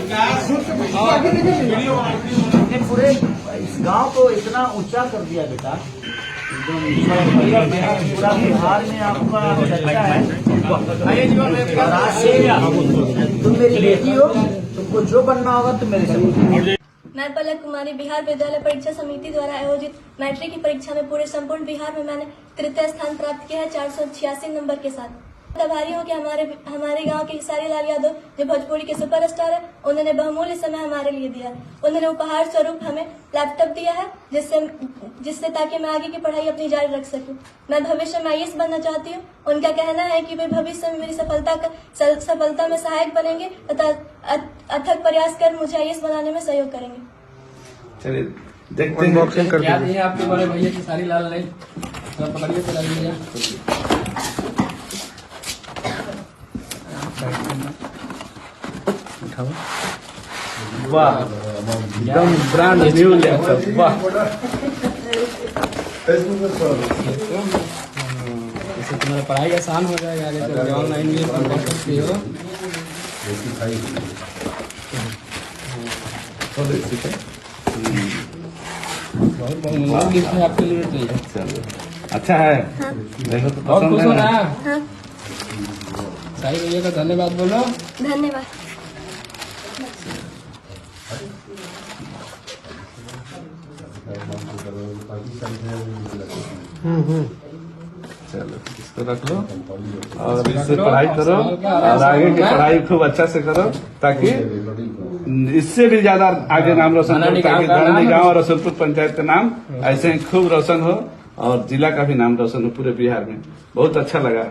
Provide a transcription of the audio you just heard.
ने पूरे इस गांव को इतना ऊंचा कर दिया बेटा, पूरा बिहार में आपका चर्चा है। और आज से तुम मेरी बेटी हो, तुमको जो बनना होगा तुम मेरे साथ। मैं पलक कुमारी बिहार विद्यालय परीक्षा समिति द्वारा आयोजित मैट्रिक की परीक्षा में पूरे संपूर्ण बिहार में मैंने तृतीय स्थान प्राप्त किया है 486 नंबर के साथ। आभारी हूँ कि हमारे गांव के खेसारी लाल यादव जो भोजपुरी के सुपरस्टार है, उन्होंने बहुमूल्य समय हमारे लिए दिया। उन्होंने उपहार स्वरूप हमें लैपटॉप दिया है जिससे ताकि मैं आगे की पढ़ाई अपनी जारी रख सकूं। मैं भविष्य में IAS बनना चाहती हूँ। उनका कहना है कि वे भविष्य में मेरी सफलता में सहायक बनेंगे तथा अथक प्रयास कर मुझे IAS बनाने में सहयोग करेंगे। चलिए देखते हैं याद है आपके बड़े भैया खेसारी लाल ने पकड़िए चला लिया। वाह, एकदम ब्रांड न्यू लैपटॉप। वाह, इससे तुम्हारा पढ़ाई आसान हो जाएगा, आगे चल के ऑनलाइन भी पढ़ सकते हो। बहुत बहुत गिफ्ट है आपके लिए। चलो अच्छा है। देखो तो बहुत खुश हो ना। हाँ। साई भैया का धन्यवाद बोलो। धन्यवाद। चलो इसको रख लो और इससे पढ़ाई करो और आगे की पढ़ाई खूब अच्छा से करो ताकि इससे भी ज्यादा आगे नाम रोशन करो, ताकि धरनी गाँव और रसूलपुर पंचायत का नाम ऐसे ही खूब रोशन हो और जिला का भी नाम रोशन हो पूरे बिहार में। बहुत अच्छा लगा।